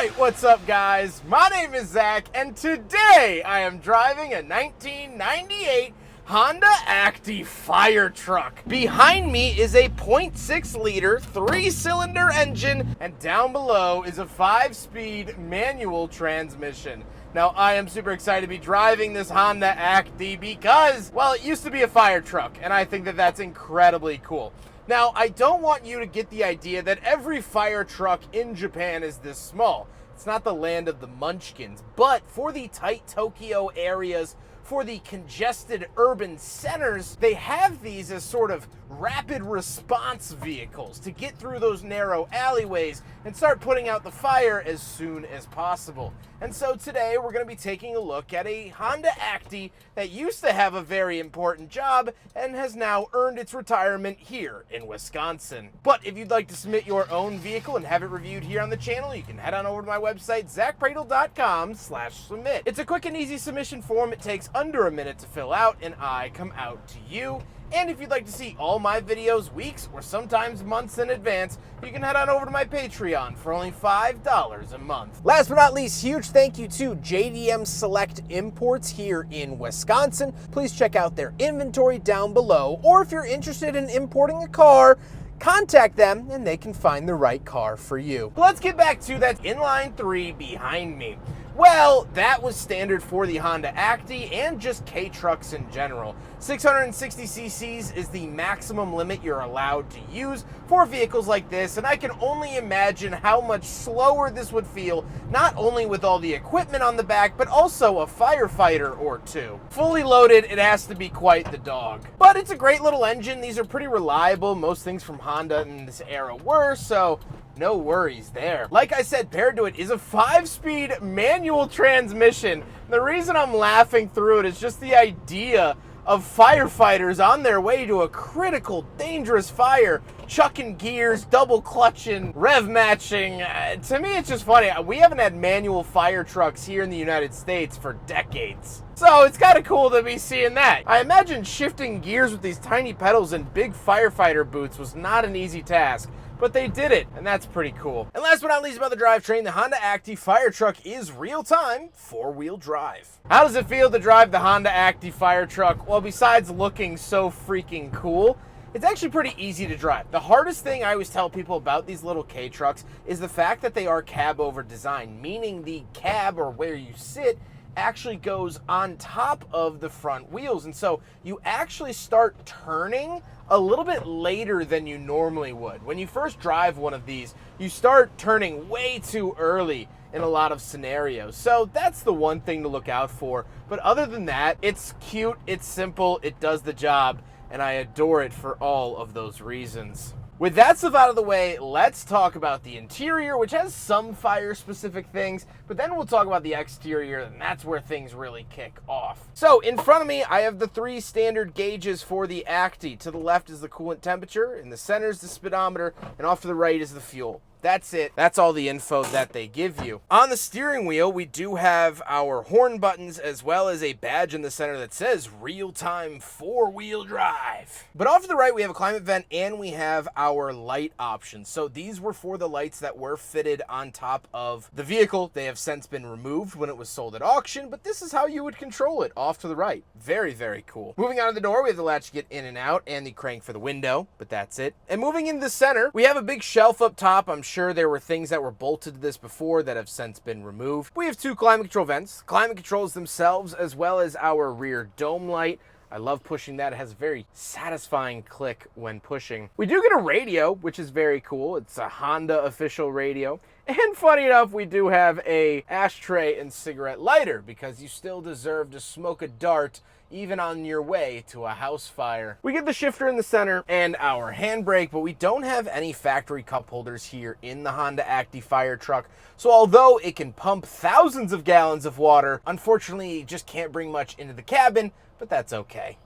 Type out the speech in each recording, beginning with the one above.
Alright, what's up guys? My name is Zach, and today I am driving a 1998 Honda Acty Firetruck. Behind me is a 0.6 liter 3-cylinder engine, and down below is a 5-speed manual transmission. Now, I am super excited to be driving this Honda Acty because, well, it used to be a fire truck, and I think that that's incredibly cool. Now, I don't want you to get the idea that every fire truck in Japan is this small. It's not the land of the munchkins, but for the tight Tokyo areas, for the congested urban centers, they have these as sort of rapid response vehicles to get through those narrow alleyways and start putting out the fire as soon as possible. And so today we're going to be taking a look at a Honda Acty that used to have a very important job and has now earned its retirement here in Wisconsin. But if you'd like to submit your own vehicle and have it reviewed here on the channel, you can head on over to my website, zackpradel.com/submit. It's a quick and easy submission form. It takes under a minute to fill out, and I come out to you. And if you'd like to see all my videos weeks or sometimes months in advance, you can head on over to my Patreon for only $5 a month. Last but not least, huge thank you to JDM Select Imports here in Wisconsin. Please check out their inventory down below, or if you're interested in importing a car, contact them and they can find the right car for you. Let's get back to that inline 3 behind me. Well, that was standard for the Honda Acty and just K-Trucks in general. 660 cc's is the maximum limit you're allowed to use for vehicles like this, and I can only imagine how much slower this would feel, not only with all the equipment on the back, but also a firefighter or two. Fully loaded, it has to be quite the dog. But it's a great little engine. These are pretty reliable. Most things from Honda in this era were, so no worries there. Like I said, paired to it is a 5-speed manual transmission. The reason I'm laughing through it is just the idea of firefighters on their way to a critical, dangerous fire, chucking gears, double clutching, rev matching. To me, it's just funny. We haven't had manual fire trucks here in the United States for decades. So it's kind of cool to be seeing that. I imagine shifting gears with these tiny pedals and big firefighter boots was not an easy task, but they did it, and that's pretty cool. And last but not least about the drivetrain, the Honda Acty Firetruck is real-time 4-wheel drive. How does it feel to drive the Honda Acty Firetruck? Well, besides looking so freaking cool, it's actually pretty easy to drive. The hardest thing I always tell people about these little K-Trucks is the fact that they are cab-over design, meaning the cab, or where you sit, actually goes on top of the front wheels, and so you actually start turning a little bit later than you normally would. When you first drive one of these, you start turning way too early in a lot of scenarios. So that's the one thing to look out for. But other than that, it's cute, it's simple, it does the job, and I adore it for all of those reasons. With that stuff out of the way, let's talk about the interior, which has some fire-specific things, but then we'll talk about the exterior, and that's where things really kick off. So, in front of me, I have the 3 standard gauges for the Acty. To the left is the coolant temperature, in the center is the speedometer, and off to the right is the fuel. That's it. That's all the info that they give you. On the steering wheel, we do have our horn buttons as well as a badge in the center that says real-time 4-wheel drive. But off to the right, we have a climate vent and we have our light options. So these were for the lights that were fitted on top of the vehicle. They have since been removed when it was sold at auction, but this is how you would control it off to the right. Very, very cool. Moving on to the door, we have the latch to get in and out and the crank for the window, but that's it. And moving in the center, we have a big shelf up top. I'm sure there were things that were bolted to this before that have since been removed. We have 2 climate control vents, climate controls themselves, as well as our rear dome light. I love pushing that. It has a very satisfying click when pushing. We do get a radio, which is very cool. It's a Honda official radio. And funny enough, we do have a ashtray and cigarette lighter because you still deserve to smoke a dart even on your way to a house fire. We get the shifter in the center and our handbrake, but we don't have any factory cup holders here in the Honda Acty Firetruck. So although it can pump thousands of gallons of water, unfortunately it just can't bring much into the cabin, but that's okay.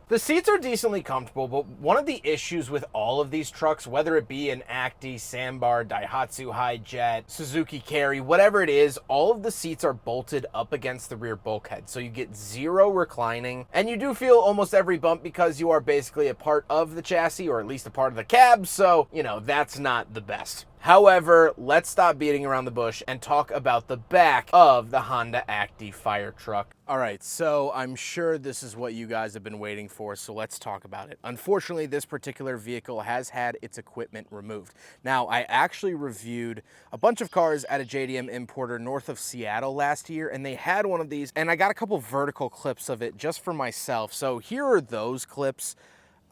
The seats are decently comfortable, but one of the issues with all of these trucks, whether it be an Acty, Sambar, Daihatsu Hi-Jet, Suzuki Carry, whatever it is, all of the seats are bolted up against the rear bulkhead. So you get zero reclining, and you do feel almost every bump because you are basically a part of the chassis, or at least a part of the cab, so, you know, that's not the best. However, let's stop beating around the bush and talk about the back of the Honda Acty Firetruck. All right, so I'm sure this is what you guys have been waiting for, so let's talk about it. Unfortunately, this particular vehicle has had its equipment removed. Now, I actually reviewed a bunch of cars at a JDM importer north of Seattle last year, and they had one of these, and I got a couple vertical clips of it just for myself. So here are those clips.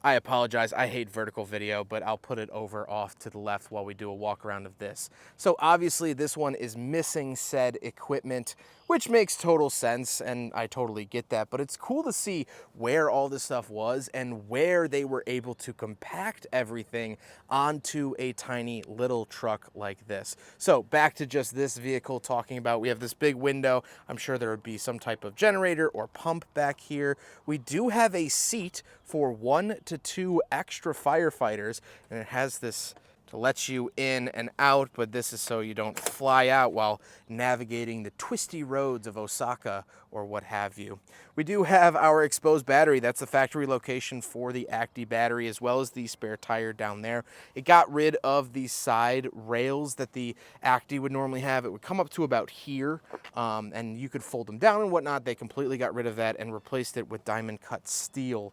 I apologize, I hate vertical video, but I'll put it over off to the left while we do a walk around of this. So obviously this one is missing said equipment, which makes total sense, and I totally get that, but it's cool to see where all this stuff was and where they were able to compact everything onto a tiny little truck like this. So back to just this vehicle talking about, we have this big window. I'm sure there would be some type of generator or pump back here. We do have a seat for 1 to 2 extra firefighters, and it has this to let you in and out, but this is so you don't fly out while navigating the twisty roads of Osaka or what have you. We do have our exposed battery. That's the factory location for the Acty battery, as well as the spare tire down there. It got rid of the side rails that the Acty would normally have. It would come up to about here, and you could fold them down and whatnot. They completely got rid of that and replaced it with diamond cut steel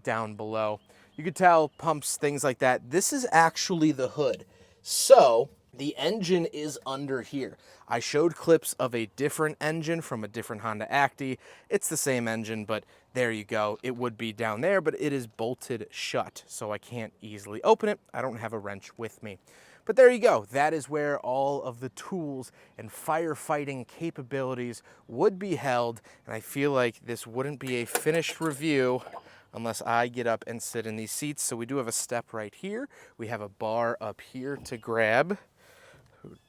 down below. You could tell pumps, things like that. This is actually the hood. So the engine is under here. I showed clips of a different engine from a different Honda Acty. It's the same engine, but there you go. It would be down there, but it is bolted shut, so I can't easily open it. I don't have a wrench with me. But there you go. That is where all of the tools and firefighting capabilities would be held. And I feel like this wouldn't be a finished review unless I get up and sit in these seats. So we do have a step right here. We have a bar up here to grab.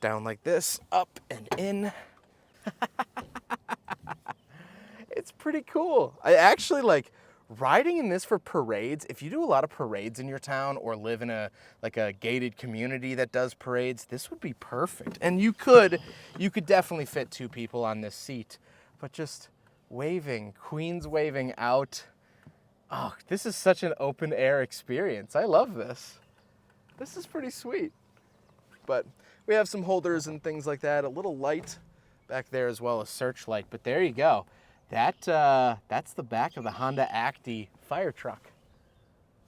Down like this, up and in. It's pretty cool. I actually like riding in this for parades. If you do a lot of parades in your town or live in a gated community that does parades, this would be perfect. And you could definitely fit 2 people on this seat. But just waving, Queens waving out. Oh, this is such an open air experience. I love this. This is pretty sweet. But we have some holders and things like that. A little light back there as well, a searchlight. But there you go. That's the back of the Honda Acty Firetruck.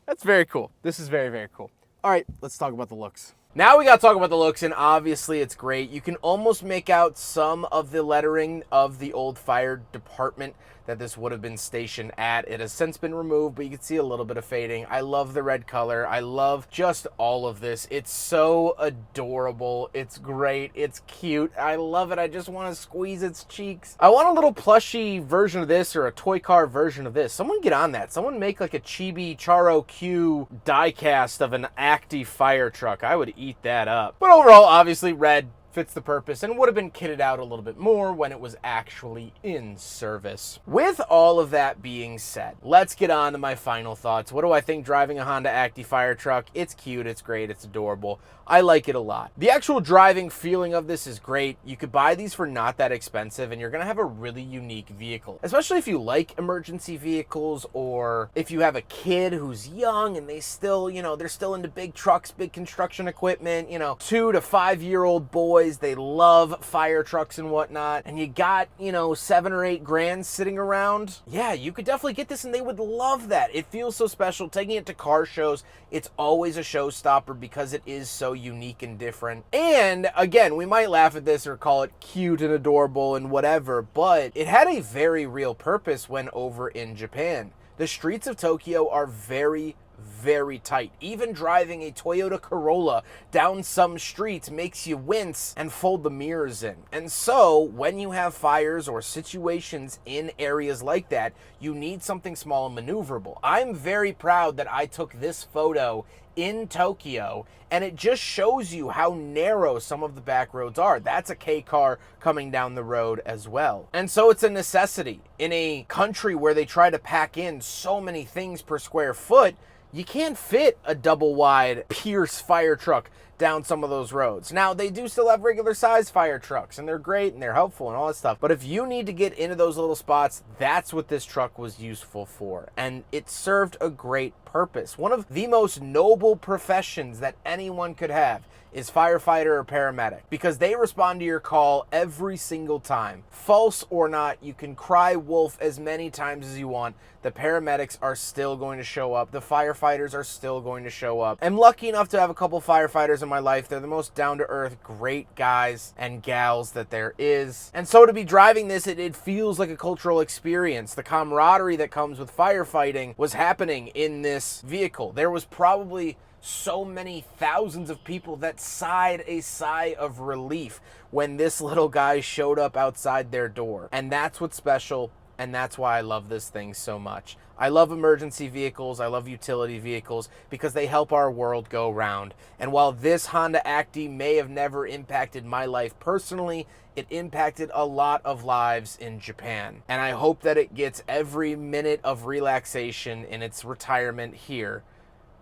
That's very cool. This is very, very cool. All right, let's talk about the looks. Now we got to talk about the looks, and obviously it's great. You can almost make out some of the lettering of the old fire department that this would have been stationed at. It has since been removed, but you can see a little bit of fading. I love the red color. I love just all of this. It's so adorable. It's great. It's cute. I love it. I just want to squeeze its cheeks. I want a little plushy version of this or a toy car version of this. Someone get on that. Someone make like a Chibi Charo Q diecast of an Acty Firetruck. I would eat that up. But overall, obviously red fits the purpose and would have been kitted out a little bit more when it was actually in service. With all of that being said, let's get on to my final thoughts. What do I think driving a Honda Acty Firetruck? It's cute, it's great, it's adorable. I like it a lot. The actual driving feeling of this is great. You could buy these for not that expensive and you're gonna have a really unique vehicle, especially if you like emergency vehicles or if you have a kid who's young and they still, they're still into big trucks, big construction equipment, 2 to 5 year old boys. They love fire trucks and whatnot, and you got, 7 or 8 grand sitting around. Yeah, you could definitely get this and they would love that. It feels so special. Taking it to car shows, it's always a showstopper because it is so unique and different. And again, we might laugh at this or call it cute and adorable and whatever, but it had a very real purpose when over in Japan. The streets of Tokyo are very, very tight. Even driving a Toyota Corolla down some streets makes you wince and fold the mirrors in. And so when you have fires or situations in areas like that, you need something small and maneuverable. I'm very proud that I took this photo in Tokyo, and it just shows you how narrow some of the back roads are. That's a K car coming down the road as well. And so it's a necessity. In a country where they try to pack in so many things per square foot, you can't fit a double wide Pierce fire truck down some of those roads. Now, they do still have regular size fire trucks, and they're great and they're helpful and all that stuff. But if you need to get into those little spots, that's what this truck was useful for. And it served a great purpose. One of the most noble professions that anyone could have is firefighter or paramedic, because they respond to your call every single time. False or not, you can cry wolf as many times as you want. The paramedics are still going to show up. The firefighters are still going to show up. I'm lucky enough to have a couple firefighters in my life. They're the most down-to-earth, great guys and gals that there is. And so to be driving this, it feels like a cultural experience. The camaraderie that comes with firefighting was happening in this vehicle. There was probably so many thousands of people that sighed a sigh of relief when this little guy showed up outside their door. And that's what's special, and that's why I love this thing so much. I love emergency vehicles, I love utility vehicles, because they help our world go round. And while this Honda Acty may have never impacted my life personally, it impacted a lot of lives in Japan. And I hope that it gets every minute of relaxation in its retirement here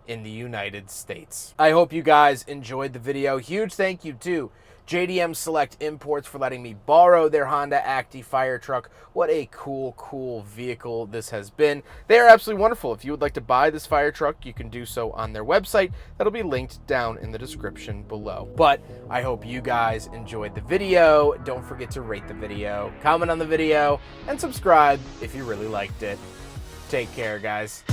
in the United States. I hope you guys enjoyed the video. Huge thank you to JDM Select Imports for letting me borrow their Honda Acty Firetruck. What a cool vehicle this has been. They are absolutely wonderful. If you would like to buy this Firetruck, you can do so on their website. That'll be linked down in the description below. But I hope you guys enjoyed the video. Don't forget to rate the video, comment on the video, and subscribe if you really liked it. Take care, guys.